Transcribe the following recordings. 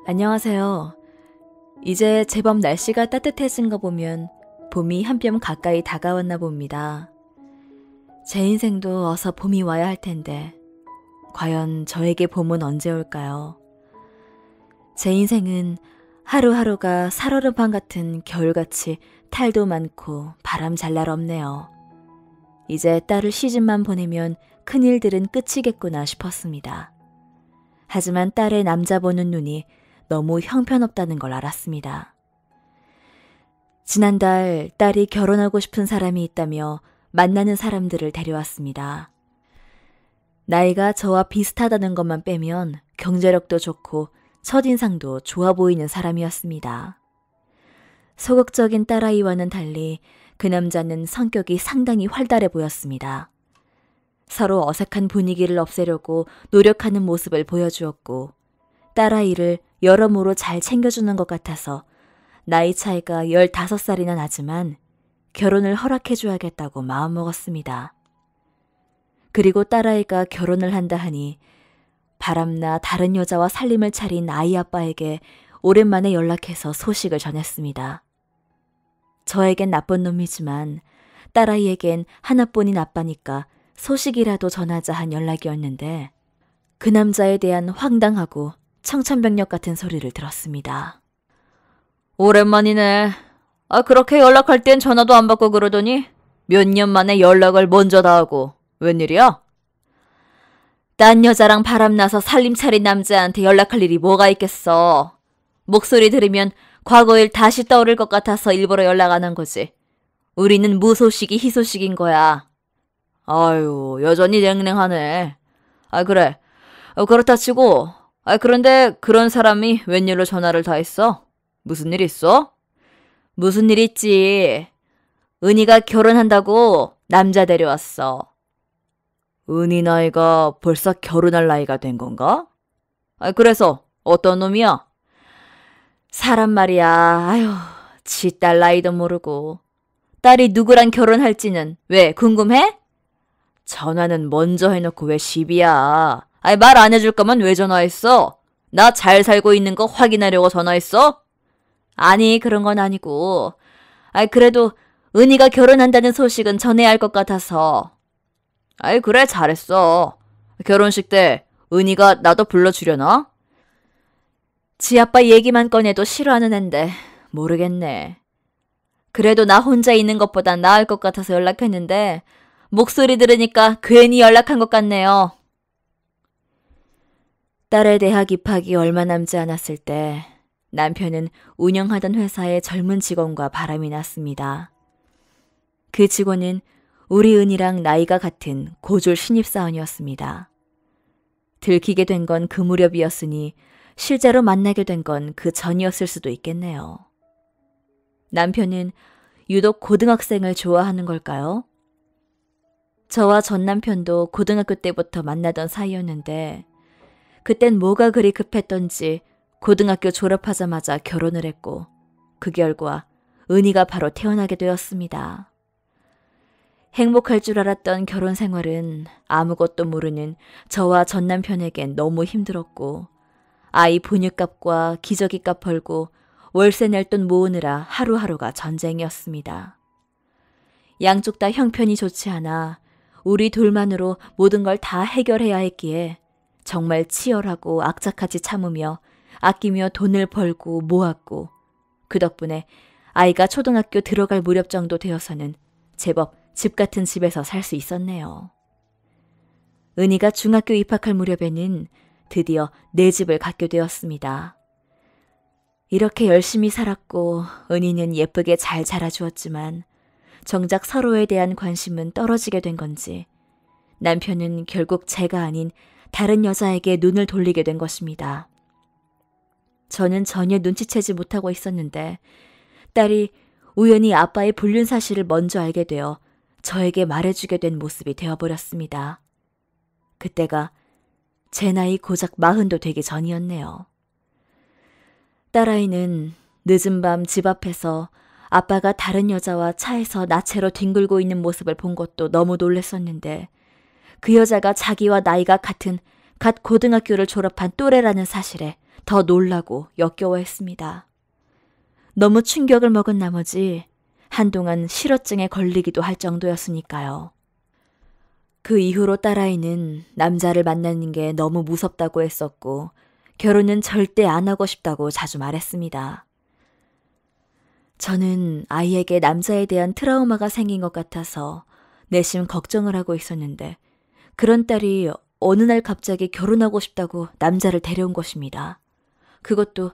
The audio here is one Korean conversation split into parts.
안녕하세요. 이제 제법 날씨가 따뜻해진 거 보면 봄이 한 뼘 가까이 다가왔나 봅니다. 제 인생도 어서 봄이 와야 할 텐데 과연 저에게 봄은 언제 올까요? 제 인생은 하루하루가 살얼음판 같은 겨울같이 탈도 많고 바람 잘 날 없네요. 이제 딸을 시집만 보내면 큰일들은 끝이겠구나 싶었습니다. 하지만 딸의 남자 보는 눈이 너무 형편없다는 걸 알았습니다. 지난달 딸이 결혼하고 싶은 사람이 있다며 만나는 사람들을 데려왔습니다. 나이가 저와 비슷하다는 것만 빼면 경제력도 좋고 첫인상도 좋아 보이는 사람이었습니다. 소극적인 딸아이와는 달리 그 남자는 성격이 상당히 활달해 보였습니다. 서로 어색한 분위기를 없애려고 노력하는 모습을 보여주었고 딸아이를 여러모로 잘 챙겨주는 것 같아서 나이 차이가 15살이나 나지만 결혼을 허락해줘야겠다고 마음먹었습니다. 그리고 딸아이가 결혼을 한다 하니 바람나 다른 여자와 살림을 차린 아이 아빠에게 오랜만에 연락해서 소식을 전했습니다. 저에겐 나쁜 놈이지만 딸아이에겐 하나뿐인 아빠니까 소식이라도 전하자 한 연락이었는데 그 남자에 대한 황당하고 청천벽력 같은 소리를 들었습니다. 오랜만이네. 그렇게 연락할 땐 전화도 안 받고 그러더니 몇 년 만에 연락을 먼저 다 하고 웬일이야? 딴 여자랑 바람나서 살림 차린 남자한테 연락할 일이 뭐가 있겠어. 목소리 들으면 과거 일 다시 떠오를 것 같아서 일부러 연락 안 한 거지. 우리는 무소식이 희소식인 거야. 아유, 여전히 냉랭하네. 그래. 그렇다 치고, 그런데 그런 사람이 웬일로 전화를 다 했어? 무슨 일 있어? 무슨 일 있지. 은희가 결혼한다고 남자 데려왔어. 은희 나이가 벌써 결혼할 나이가 된 건가? 그래서 어떤 놈이야? 사람 말이야. 아유, 지 딸 나이도 모르고. 딸이 누구랑 결혼할지는 왜 궁금해? 전화는 먼저 해놓고 왜 시비야? 말 안 해줄 거면 왜 전화했어? 나 잘 살고 있는 거 확인하려고 전화했어? 아니, 그런 건 아니고. 그래도 은희가 결혼한다는 소식은 전해야 할 것 같아서. 그래, 잘했어. 결혼식 때 은희가 나도 불러주려나? 지 아빠 얘기만 꺼내도 싫어하는 앤데 모르겠네. 그래도 나 혼자 있는 것보단 나을 것 같아서 연락했는데 목소리 들으니까 괜히 연락한 것 같네요. 딸의 대학 입학이 얼마 남지 않았을 때 남편은 운영하던 회사의 젊은 직원과 바람이 났습니다. 그 직원은 우리 은희랑 나이가 같은 고졸 신입사원이었습니다. 들키게 된 건 그 무렵이었으니 실제로 만나게 된 건 그 전이었을 수도 있겠네요. 남편은 유독 고등학생을 좋아하는 걸까요? 저와 전 남편도 고등학교 때부터 만나던 사이였는데 그땐 뭐가 그리 급했던지 고등학교 졸업하자마자 결혼을 했고 그 결과 은희가 바로 태어나게 되었습니다. 행복할 줄 알았던 결혼 생활은 아무것도 모르는 저와 전 남편에겐 너무 힘들었고 아이 분유값과 기저귀값 벌고 월세 낼 돈 모으느라 하루하루가 전쟁이었습니다. 양쪽 다 형편이 좋지 않아 우리 둘만으로 모든 걸 다 해결해야 했기에 정말 치열하고 악착같이 참으며 아끼며 돈을 벌고 모았고 그 덕분에 아이가 초등학교 들어갈 무렵 정도 되어서는 제법 집 같은 집에서 살 수 있었네요. 은희가 중학교 입학할 무렵에는 드디어 내 집을 갖게 되었습니다. 이렇게 열심히 살았고 은희는 예쁘게 잘 자라주었지만 정작 서로에 대한 관심은 떨어지게 된 건지 남편은 결국 제가 아닌 다른 여자에게 눈을 돌리게 된 것입니다. 저는 전혀 눈치채지 못하고 있었는데 딸이 우연히 아빠의 불륜 사실을 먼저 알게 되어 저에게 말해주게 된 모습이 되어버렸습니다. 그때가 제 나이 고작 40도 되기 전이었네요. 딸아이는 늦은 밤 집 앞에서 아빠가 다른 여자와 차에서 나체로 뒹굴고 있는 모습을 본 것도 너무 놀랐었는데 그 여자가 자기와 나이가 같은 갓 고등학교를 졸업한 또래라는 사실에 더 놀라고 역겨워했습니다. 너무 충격을 먹은 나머지 한동안 실어증에 걸리기도 할 정도였으니까요. 그 이후로 딸아이는 남자를 만나는 게 너무 무섭다고 했었고 결혼은 절대 안 하고 싶다고 자주 말했습니다. 저는 아이에게 남자에 대한 트라우마가 생긴 것 같아서 내심 걱정을 하고 있었는데 그런 딸이 어느 날 갑자기 결혼하고 싶다고 남자를 데려온 것입니다. 그것도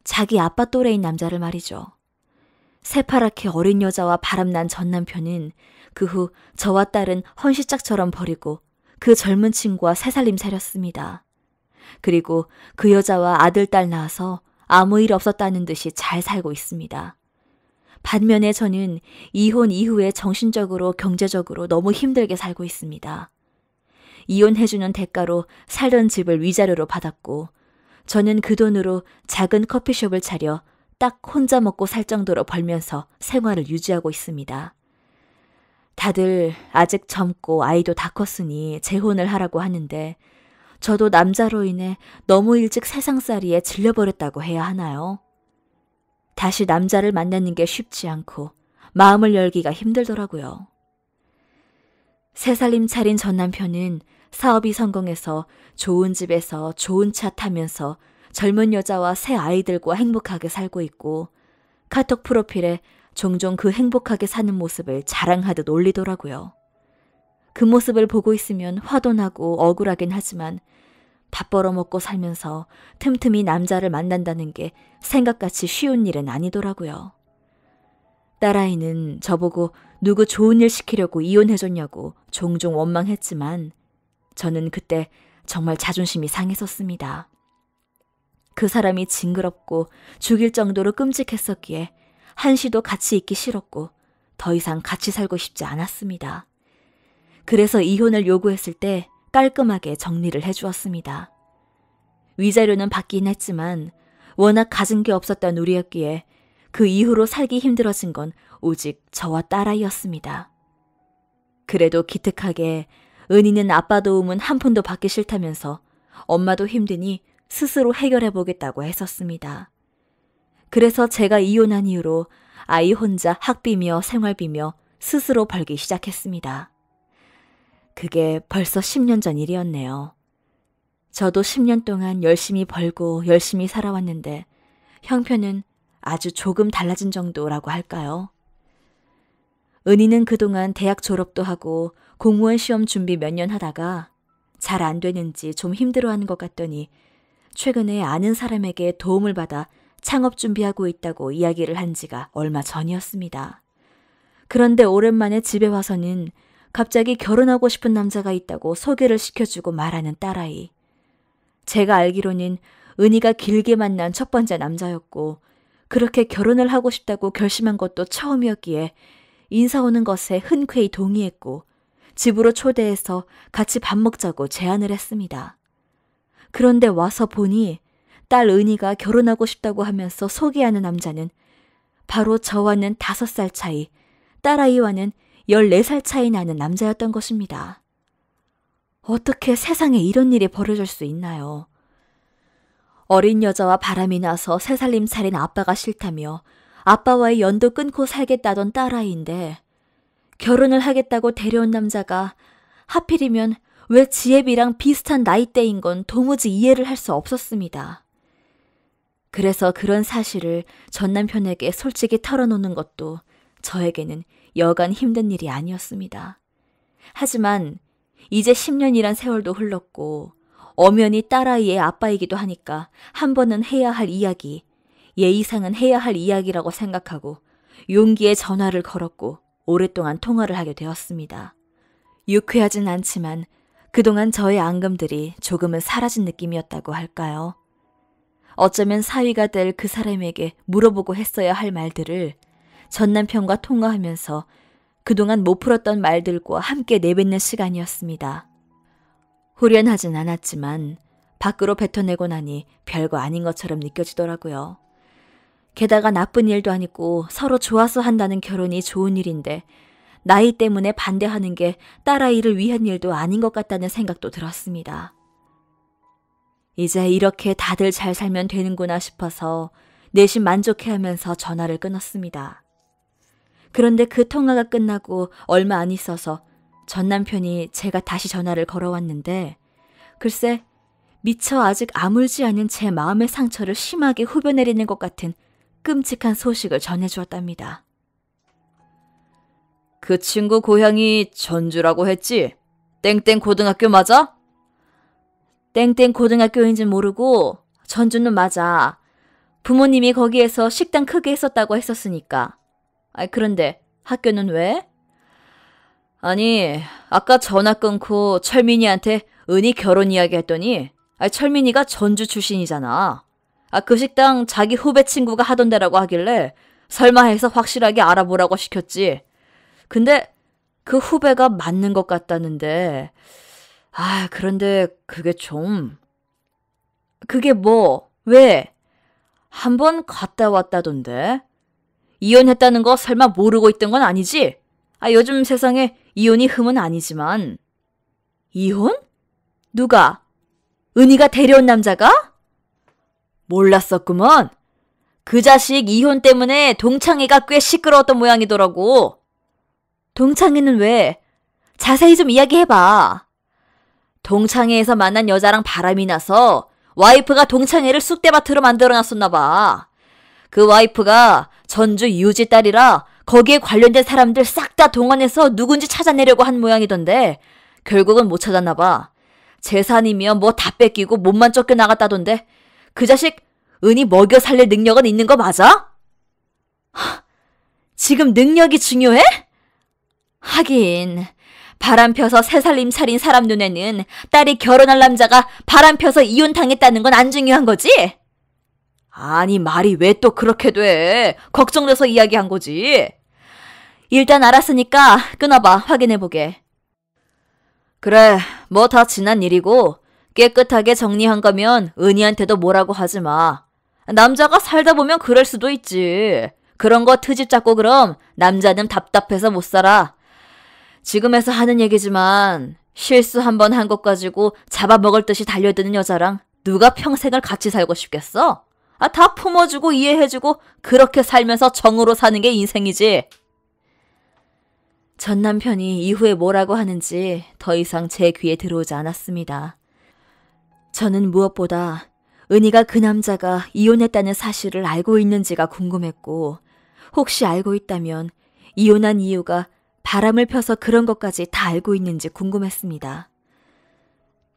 자기 아빠 또래인 남자를 말이죠. 새파랗게 어린 여자와 바람난 전 남편은 그 후 저와 딸은 헌시짝처럼 버리고 그 젊은 친구와 새살림 차렸습니다. 그리고 그 여자와 아들, 딸 낳아서 아무 일 없었다는 듯이 잘 살고 있습니다. 반면에 저는 이혼 이후에 정신적으로 경제적으로 너무 힘들게 살고 있습니다. 이혼해주는 대가로 살던 집을 위자료로 받았고 저는 그 돈으로 작은 커피숍을 차려 딱 혼자 먹고 살 정도로 벌면서 생활을 유지하고 있습니다. 다들 아직 젊고 아이도 다 컸으니 재혼을 하라고 하는데 저도 남자로 인해 너무 일찍 세상살이에 질려버렸다고 해야 하나요? 다시 남자를 만나는 게 쉽지 않고 마음을 열기가 힘들더라고요. 새살림 차린 전 남편은 사업이 성공해서 좋은 집에서 좋은 차 타면서 젊은 여자와 새 아이들과 행복하게 살고 있고 카톡 프로필에 종종 그 행복하게 사는 모습을 자랑하듯 올리더라고요. 그 모습을 보고 있으면 화도 나고 억울하긴 하지만 밥 벌어먹고 살면서 틈틈이 남자를 만난다는 게 생각같이 쉬운 일은 아니더라고요. 딸아이는 저보고 누구 좋은 일 시키려고 이혼해줬냐고 종종 원망했지만 저는 그때 정말 자존심이 상했었습니다. 그 사람이 징그럽고 죽일 정도로 끔찍했었기에 한시도 같이 있기 싫었고 더 이상 같이 살고 싶지 않았습니다. 그래서 이혼을 요구했을 때 깔끔하게 정리를 해주었습니다. 위자료는 받긴 했지만 워낙 가진 게 없었던 우리였기에 그 이후로 살기 힘들어진 건 오직 저와 딸아이였습니다. 그래도 기특하게 은희는 아빠 도움은 한 푼도 받기 싫다면서 엄마도 힘드니 스스로 해결해보겠다고 했었습니다. 그래서 제가 이혼한 이후로 아이 혼자 학비며 생활비며 스스로 벌기 시작했습니다. 그게 벌써 10년 전 일이었네요. 저도 10년 동안 열심히 벌고 열심히 살아왔는데 형편은 아주 조금 달라진 정도라고 할까요? 은희는 그동안 대학 졸업도 하고 공무원 시험 준비 몇 년 하다가 잘 안 되는지 좀 힘들어하는 것 같더니 최근에 아는 사람에게 도움을 받아 창업 준비하고 있다고 이야기를 한 지가 얼마 전이었습니다. 그런데 오랜만에 집에 와서는 갑자기 결혼하고 싶은 남자가 있다고 소개를 시켜주고 말하는 딸아이. 제가 알기로는 은희가 길게 만난 첫 번째 남자였고 그렇게 결혼을 하고 싶다고 결심한 것도 처음이었기에 인사 오는 것에 흔쾌히 동의했고 집으로 초대해서 같이 밥 먹자고 제안을 했습니다. 그런데 와서 보니 딸 은희가 결혼하고 싶다고 하면서 소개하는 남자는 바로 저와는 5살 차이, 딸아이와는 14살 차이 나는 남자였던 것입니다. 어떻게 세상에 이런 일이 벌어질 수 있나요? 어린 여자와 바람이 나서 새살림 차린 아빠가 싫다며 아빠와의 연도 끊고 살겠다던 딸아이인데 결혼을 하겠다고 데려온 남자가 하필이면 왜 지혜비랑 비슷한 나이대인 건 도무지 이해를 할 수 없었습니다. 그래서 그런 사실을 전 남편에게 솔직히 털어놓는 것도 저에게는 여간 힘든 일이 아니었습니다. 하지만 이제 10년이란 세월도 흘렀고 엄연히 딸아이의 아빠이기도 하니까 한 번은 해야 할 이야기, 예의상은 해야 할 이야기라고 생각하고 용기에 전화를 걸었고 오랫동안 통화를 하게 되었습니다. 유쾌하진 않지만 그동안 저의 앙금들이 조금은 사라진 느낌이었다고 할까요? 어쩌면 사위가 될 그 사람에게 물어보고 했어야 할 말들을 전 남편과 통화하면서 그동안 못 풀었던 말들과 함께 내뱉는 시간이었습니다. 후련하진 않았지만 밖으로 뱉어내고 나니 별거 아닌 것처럼 느껴지더라고요. 게다가 나쁜 일도 아니고 서로 좋아서 한다는 결혼이 좋은 일인데 나이 때문에 반대하는 게 딸아이를 위한 일도 아닌 것 같다는 생각도 들었습니다. 이제 이렇게 다들 잘 살면 되는구나 싶어서 내심 만족해하면서 전화를 끊었습니다. 그런데 그 통화가 끝나고 얼마 안 있어서 전 남편이 제가 다시 전화를 걸어왔는데 글쎄 미처 아직 아물지 않은 제 마음의 상처를 심하게 후벼내리는 것 같은 끔찍한 소식을 전해주었답니다. 그 친구 고향이 전주라고 했지? 땡땡 고등학교 맞아? 땡땡 고등학교인진 모르고 전주는 맞아. 부모님이 거기에서 식당 크게 했었다고 했었으니까. 그런데 학교는 왜? 아니, 아까 전화 끊고 철민이한테 은희 결혼 이야기 했더니 철민이가 전주 출신이잖아. 그 식당 자기 후배 친구가 하던 데라고 하길래 설마 해서 확실하게 알아보라고 시켰지. 근데 그 후배가 맞는 것 같다는데 그런데 그게 좀... 그게 뭐? 왜? 한번 갔다 왔다던데? 이혼했다는 거 설마 모르고 있던 건 아니지? 요즘 세상에 이혼이 흠은 아니지만. 이혼? 누가? 은희가 데려온 남자가? 몰랐었구먼. 그 자식 이혼 때문에 동창회가 꽤 시끄러웠던 모양이더라고. 동창회는 왜? 자세히 좀 이야기해봐. 동창회에서 만난 여자랑 바람이 나서 와이프가 동창회를 쑥대밭으로 만들어놨었나봐. 그 와이프가 전주 이웃집 딸이라 거기에 관련된 사람들 싹 다 동원해서 누군지 찾아내려고 한 모양이던데 결국은 못 찾았나봐. 재산이면 뭐 다 뺏기고 몸만 쫓겨나갔다던데 그 자식 은희 먹여 살릴 능력은 있는 거 맞아? 지금 능력이 중요해? 하긴 바람 펴서 새 살림 차린 사람 눈에는 딸이 결혼할 남자가 바람 펴서 이혼당했다는 건 안 중요한 거지? 아니 말이 왜 또 그렇게 돼? 걱정돼서 이야기한 거지. 일단 알았으니까 끊어봐. 확인해보게. 그래 뭐 다 지난 일이고 깨끗하게 정리한 거면 은희한테도 뭐라고 하지 마. 남자가 살다 보면 그럴 수도 있지. 그런 거 트집 잡고 그럼 남자는 답답해서 못 살아. 지금에서 하는 얘기지만 실수 한 번 한 것 가지고 잡아먹을 듯이 달려드는 여자랑 누가 평생을 같이 살고 싶겠어? 다 품어주고 이해해주고 그렇게 살면서 정으로 사는 게 인생이지. 전 남편이 이후에 뭐라고 하는지 더 이상 제 귀에 들어오지 않았습니다. 저는 무엇보다 은희가 그 남자가 이혼했다는 사실을 알고 있는지가 궁금했고 혹시 알고 있다면 이혼한 이유가 바람을 펴서 그런 것까지 다 알고 있는지 궁금했습니다.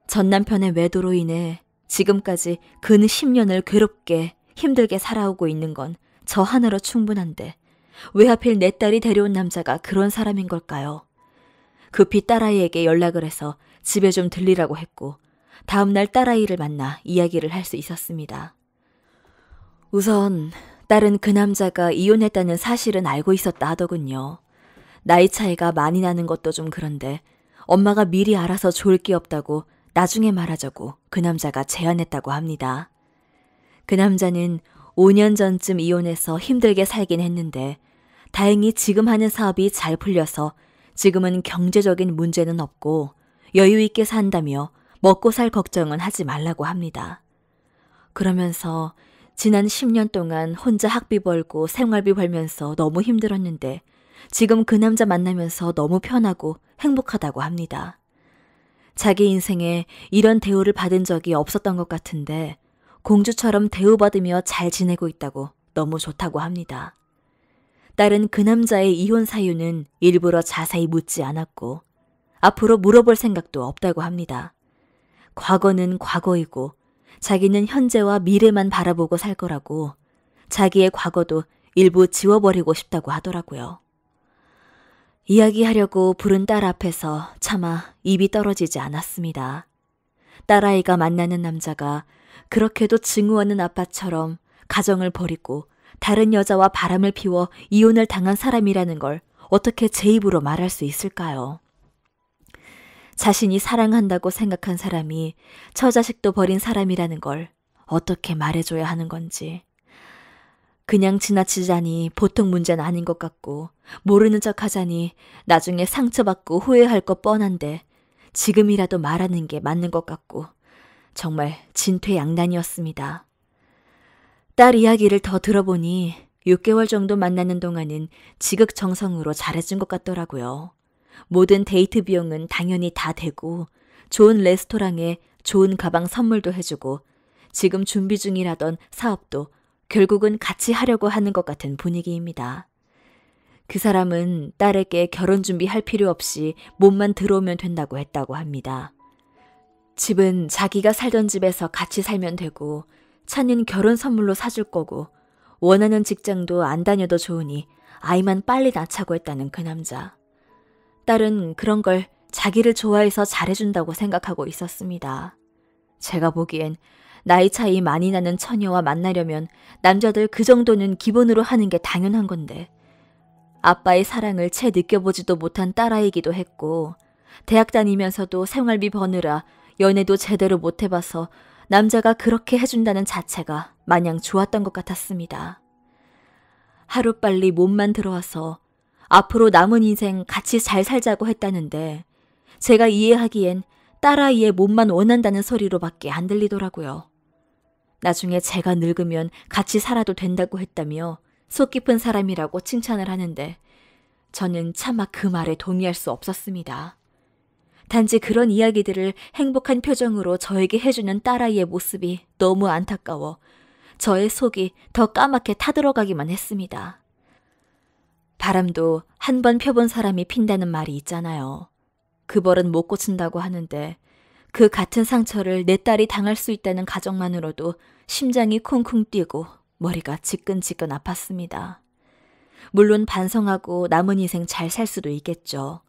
전 남편의 외도로 인해 지금까지 근 10년을 괴롭게 힘들게 살아오고 있는 건 저 하나로 충분한데 왜 하필 내 딸이 데려온 남자가 그런 사람인 걸까요? 급히 딸아이에게 연락을 해서 집에 좀 들리라고 했고 다음날 딸아이를 만나 이야기를 할 수 있었습니다. 우선 딸은 그 남자가 이혼했다는 사실은 알고 있었다 하더군요. 나이 차이가 많이 나는 것도 좀 그런데 엄마가 미리 알아서 좋을 게 없다고 나중에 말하자고 그 남자가 제안했다고 합니다. 그 남자는 5년 전쯤 이혼해서 힘들게 살긴 했는데 다행히 지금 하는 사업이 잘 풀려서 지금은 경제적인 문제는 없고 여유 있게 산다며 먹고 살 걱정은 하지 말라고 합니다. 그러면서 지난 10년 동안 혼자 학비 벌고 생활비 벌면서 너무 힘들었는데 지금 그 남자 만나면서 너무 편하고 행복하다고 합니다. 자기 인생에 이런 대우를 받은 적이 없었던 것 같은데 공주처럼 대우받으며 잘 지내고 있다고 너무 좋다고 합니다. 딸은 그 남자의 이혼 사유는 일부러 자세히 묻지 않았고 앞으로 물어볼 생각도 없다고 합니다. 과거는 과거이고 자기는 현재와 미래만 바라보고 살 거라고 자기의 과거도 일부 지워버리고 싶다고 하더라고요. 이야기하려고 부른 딸 앞에서 차마 입이 떨어지지 않았습니다. 딸아이가 만나는 남자가 그렇게도 증오하는 아빠처럼 가정을 버리고 다른 여자와 바람을 피워 이혼을 당한 사람이라는 걸 어떻게 제 입으로 말할 수 있을까요? 자신이 사랑한다고 생각한 사람이 처자식도 버린 사람이라는 걸 어떻게 말해줘야 하는 건지. 그냥 지나치자니 보통 문제는 아닌 것 같고 모르는 척 하자니 나중에 상처받고 후회할 것 뻔한데 지금이라도 말하는 게 맞는 것 같고 정말 진퇴양난이었습니다. 딸 이야기를 더 들어보니 6개월 정도 만나는 동안은 지극정성으로 잘해준 것 같더라고요. 모든 데이트 비용은 당연히 다 되고 좋은 레스토랑에 좋은 가방 선물도 해주고 지금 준비 중이라던 사업도 결국은 같이 하려고 하는 것 같은 분위기입니다. 그 사람은 딸에게 결혼 준비할 필요 없이 몸만 들어오면 된다고 했다고 합니다. 집은 자기가 살던 집에서 같이 살면 되고 차는 결혼 선물로 사줄 거고 원하는 직장도 안 다녀도 좋으니 아이만 빨리 낳자고 했다는 그 남자. 딸은 그런 걸 자기를 좋아해서 잘해준다고 생각하고 있었습니다. 제가 보기엔 나이 차이 많이 나는 처녀와 만나려면 남자들 그 정도는 기본으로 하는 게 당연한 건데 아빠의 사랑을 채 느껴보지도 못한 딸아이기도 했고 대학 다니면서도 생활비 버느라 연애도 제대로 못 해봐서 남자가 그렇게 해준다는 자체가 마냥 좋았던 것 같았습니다. 하루빨리 몸만 들어와서 앞으로 남은 인생 같이 잘 살자고 했다는데 제가 이해하기엔 딸아이의 몸만 원한다는 소리로밖에 안 들리더라고요. 나중에 제가 늙으면 같이 살아도 된다고 했다며 속 깊은 사람이라고 칭찬을 하는데 저는 차마 그 말에 동의할 수 없었습니다. 단지 그런 이야기들을 행복한 표정으로 저에게 해주는 딸아이의 모습이 너무 안타까워 저의 속이 더 까맣게 타들어가기만 했습니다. 바람도 한 번 펴본 사람이 핀다는 말이 있잖아요. 그 벌은 못 고친다고 하는데 그 같은 상처를 내 딸이 당할 수 있다는 가정만으로도 심장이 쿵쿵 뛰고 머리가 지끈지끈 아팠습니다. 물론 반성하고 남은 인생 잘 살 수도 있겠죠.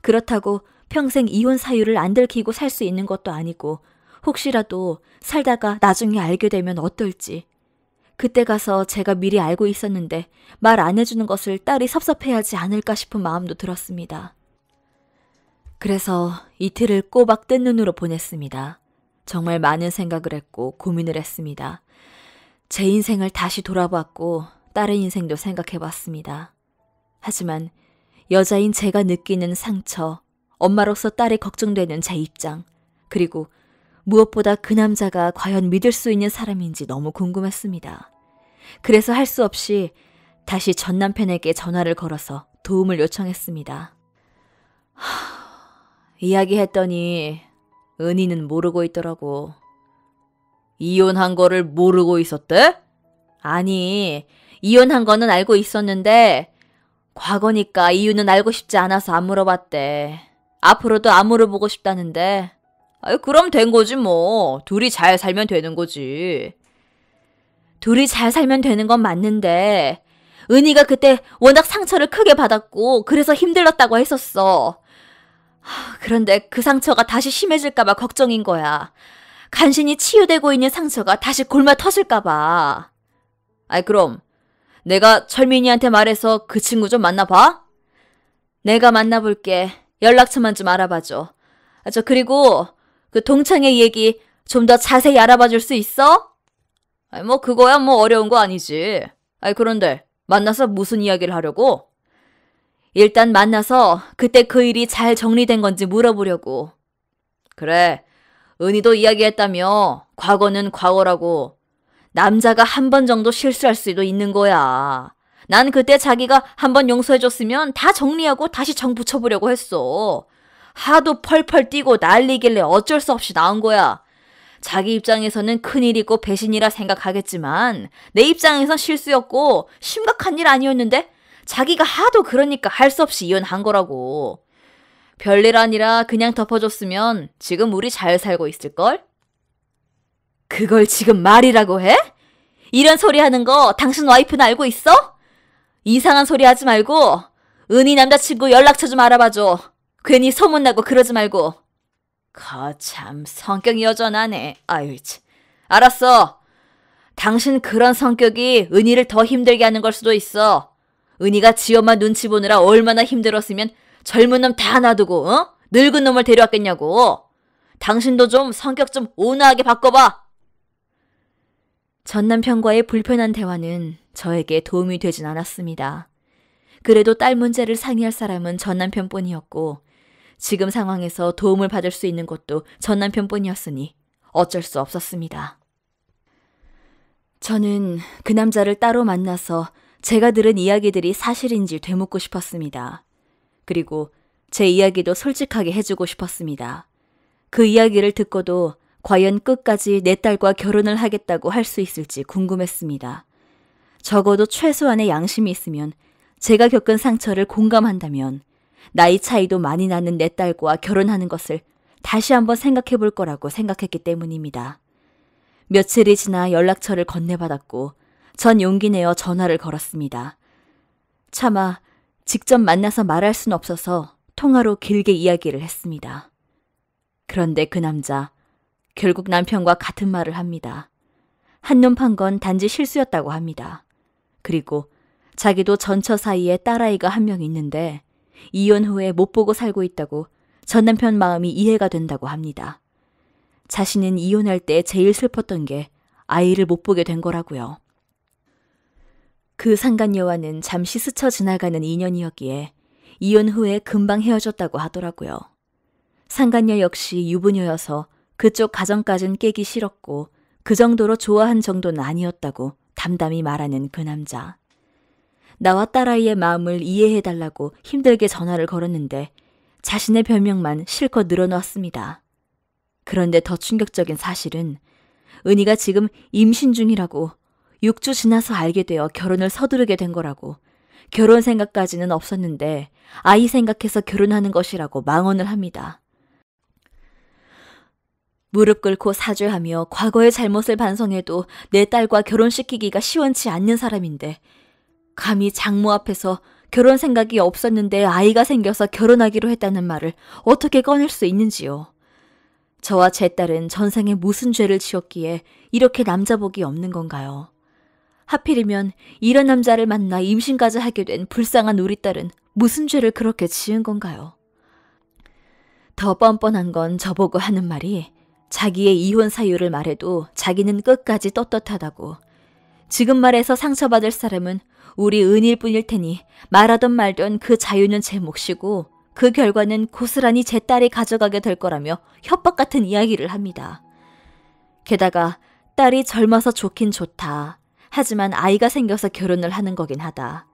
그렇다고 평생 이혼 사유를 안 들키고 살 수 있는 것도 아니고 혹시라도 살다가 나중에 알게 되면 어떨지. 그때 가서 제가 미리 알고 있었는데 말 안 해주는 것을 딸이 섭섭해하지 않을까 싶은 마음도 들었습니다. 그래서 이틀을 꼬박 뜬 눈으로 보냈습니다. 정말 많은 생각을 했고 고민을 했습니다. 제 인생을 다시 돌아봤고 딸의 인생도 생각해봤습니다. 하지만 여자인 제가 느끼는 상처, 엄마로서 딸이 걱정되는 제 입장, 그리고 무엇보다 그 남자가 과연 믿을 수 있는 사람인지 너무 궁금했습니다. 그래서 할 수 없이 다시 전 남편에게 전화를 걸어서 도움을 요청했습니다. 이야기했더니 은희는 모르고 있더라고. 이혼한 거를 모르고 있었대? 아니, 이혼한 거는 알고 있었는데 과거니까 이유는 알고 싶지 않아서 안 물어봤대. 앞으로도 안 물어보고 싶다는데. 아유, 그럼 된 거지 뭐. 둘이 잘 살면 되는 거지. 둘이 잘 살면 되는 건 맞는데 은희가 그때 워낙 상처를 크게 받았고 그래서 힘들었다고 했었어. 그런데 그 상처가 다시 심해질까 봐 걱정인 거야. 간신히 치유되고 있는 상처가 다시 골마 터질까 봐. 아이, 그럼 내가 철민이한테 말해서 그 친구 좀 만나봐? 내가 만나볼게. 연락처만 좀 알아봐줘. 그리고 그 동창회 얘기 좀 더 자세히 알아봐 줄 수 있어? 아이, 뭐 그거야 뭐 어려운 거 아니지. 아이, 그런데 만나서 무슨 이야기를 하려고? 일단 만나서 그때 그 일이 잘 정리된 건지 물어보려고. 그래, 은희도 이야기했다며. 과거는 과거라고. 남자가 한 번 정도 실수할 수도 있는 거야. 난 그때 자기가 한 번 용서해줬으면 다 정리하고 다시 정 붙여보려고 했어. 하도 펄펄 뛰고 난리길래 어쩔 수 없이 나온 거야. 자기 입장에서는 큰일이고 배신이라 생각하겠지만 내 입장에선 실수였고 심각한 일 아니었는데 자기가 하도 그러니까 할 수 없이 이혼한 거라고. 별일 아니라 그냥 덮어줬으면 지금 우리 잘 살고 있을걸? 그걸 지금 말이라고 해? 이런 소리 하는 거 당신 와이프는 알고 있어? 이상한 소리 하지 말고 은희 남자친구 연락처 좀 알아봐줘. 괜히 소문나고 그러지 말고. 거참 성격이 여전하네. 아유, 참. 알았어. 당신 그런 성격이 은희를 더 힘들게 하는 걸 수도 있어. 은희가 지 엄마 눈치 보느라 얼마나 힘들었으면 젊은 놈 다 놔두고 늙은 놈을 데려왔겠냐고. 당신도 좀 성격 좀 온화하게 바꿔봐. 전 남편과의 불편한 대화는 저에게 도움이 되진 않았습니다. 그래도 딸 문제를 상의할 사람은 전 남편뿐이었고 지금 상황에서 도움을 받을 수 있는 것도 전 남편뿐이었으니 어쩔 수 없었습니다. 저는 그 남자를 따로 만나서 제가 들은 이야기들이 사실인지 되묻고 싶었습니다. 그리고 제 이야기도 솔직하게 해주고 싶었습니다. 그 이야기를 듣고도 과연 끝까지 내 딸과 결혼을 하겠다고 할 수 있을지 궁금했습니다. 적어도 최소한의 양심이 있으면, 제가 겪은 상처를 공감한다면 나이 차이도 많이 나는 내 딸과 결혼하는 것을 다시 한번 생각해 볼 거라고 생각했기 때문입니다. 며칠이 지나 연락처를 건네받았고 전 용기 내어 전화를 걸었습니다. 차마 직접 만나서 말할 순 없어서 통화로 길게 이야기를 했습니다. 그런데 그 남자, 결국 남편과 같은 말을 합니다. 한눈 판 건 단지 실수였다고 합니다. 그리고 자기도 전처 사이에 딸아이가 한 명 있는데 이혼 후에 못 보고 살고 있다고 전 남편 마음이 이해가 된다고 합니다. 자신은 이혼할 때 제일 슬펐던 게 아이를 못 보게 된 거라고요. 그 상간녀와는 잠시 스쳐 지나가는 인연이었기에 이혼 후에 금방 헤어졌다고 하더라고요. 상간녀 역시 유부녀여서 그쪽 가정까진 깨기 싫었고 그 정도로 좋아한 정도는 아니었다고 담담히 말하는 그 남자. 나와 딸아이의 마음을 이해해달라고 힘들게 전화를 걸었는데 자신의 변명만 실컷 늘어놓았습니다. 그런데 더 충격적인 사실은 은희가 지금 임신 중이라고, 6주 지나서 알게 되어 결혼을 서두르게 된 거라고, 결혼 생각까지는 없었는데 아이 생각해서 결혼하는 것이라고 망언을 합니다. 무릎 꿇고 사죄하며 과거의 잘못을 반성해도 내 딸과 결혼시키기가 시원치 않는 사람인데 감히 장모 앞에서 결혼 생각이 없었는데 아이가 생겨서 결혼하기로 했다는 말을 어떻게 꺼낼 수 있는지요. 저와 제 딸은 전생에 무슨 죄를 지었기에 이렇게 남자복이 없는 건가요? 하필이면 이런 남자를 만나 임신까지 하게 된 불쌍한 우리 딸은 무슨 죄를 그렇게 지은 건가요? 더 뻔뻔한 건 저보고 하는 말이 자기의 이혼 사유를 말해도 자기는 끝까지 떳떳하다고, 지금 말해서 상처받을 사람은 우리 은일 뿐일 테니 말하던 말던 그 자유는 제 몫이고 그 결과는 고스란히 제 딸이 가져가게 될 거라며 협박 같은 이야기를 합니다. 게다가 딸이 젊어서 좋긴 좋다. 하지만 아이가 생겨서 결혼을 하는 거긴 하다.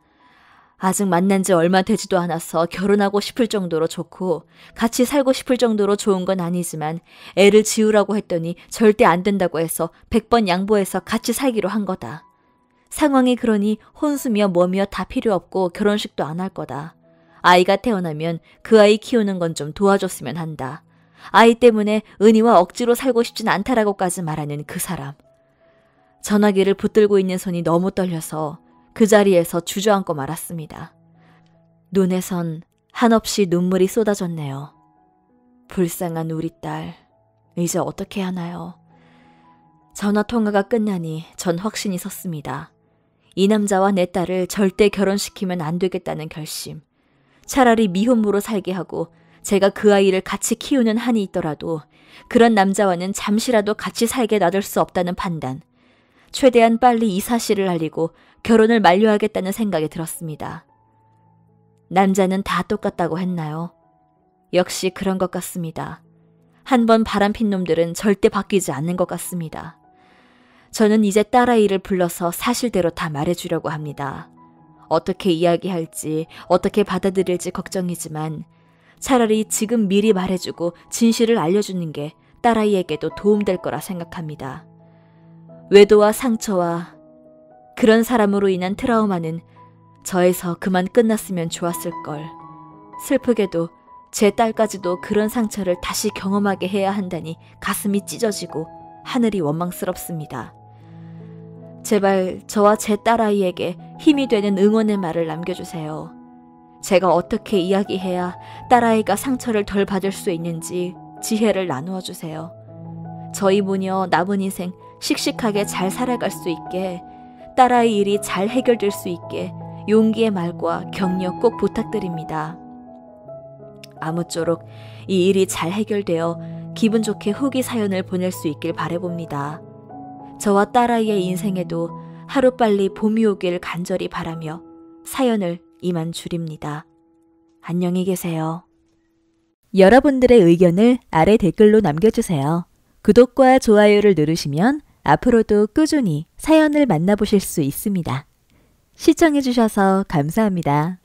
아직 만난 지 얼마 되지도 않아서 결혼하고 싶을 정도로 좋고 같이 살고 싶을 정도로 좋은 건 아니지만 애를 지우라고 했더니 절대 안 된다고 해서 100번 양보해서 같이 살기로 한 거다. 상황이 그러니 혼수며 뭐며 다 필요 없고 결혼식도 안 할 거다. 아이가 태어나면 그 아이 키우는 건 좀 도와줬으면 한다. 아이 때문에 은희와 억지로 살고 싶진 않다라고까지 말하는 그 사람. 전화기를 붙들고 있는 손이 너무 떨려서 그 자리에서 주저앉고 말았습니다. 눈에선 한없이 눈물이 쏟아졌네요. 불쌍한 우리 딸, 이제 어떻게 하나요? 전화통화가 끝나니 전 확신이 섰습니다. 이 남자와 내 딸을 절대 결혼시키면 안 되겠다는 결심. 차라리 미혼모로 살게 하고 제가 그 아이를 같이 키우는 한이 있더라도 그런 남자와는 잠시라도 같이 살게 놔둘 수 없다는 판단. 최대한 빨리 이 사실을 알리고 결혼을 만료하겠다는 생각이 들었습니다. 남자는 다 똑같다고 했나요? 역시 그런 것 같습니다. 한번 바람핀 놈들은 절대 바뀌지 않는 것 같습니다. 저는 이제 딸아이를 불러서 사실대로 다 말해주려고 합니다. 어떻게 이야기할지, 어떻게 받아들일지 걱정이지만 차라리 지금 미리 말해주고 진실을 알려주는 게 딸아이에게도 도움될 거라 생각합니다. 외도와 상처와 그런 사람으로 인한 트라우마는 저에서 그만 끝났으면 좋았을걸. 슬프게도 제 딸까지도 그런 상처를 다시 경험하게 해야 한다니 가슴이 찢어지고 하늘이 원망스럽습니다. 제발 저와 제 딸아이에게 힘이 되는 응원의 말을 남겨주세요. 제가 어떻게 이야기해야 딸아이가 상처를 덜 받을 수 있는지 지혜를 나누어 주세요. 저희 모녀 남은 인생 씩씩하게 잘 살아갈 수 있게, 딸아이 일이 잘 해결될 수 있게 용기의 말과 격려 꼭 부탁드립니다. 아무쪼록 이 일이 잘 해결되어 기분 좋게 후기 사연을 보낼 수 있길 바라봅니다. 저와 딸아이의 인생에도 하루빨리 봄이 오길 간절히 바라며 사연을 이만 줄입니다. 안녕히 계세요. 여러분들의 의견을 아래 댓글로 남겨주세요. 구독과 좋아요를 누르시면 앞으로도 꾸준히 사연을 만나보실 수 있습니다. 시청해주셔서 감사합니다.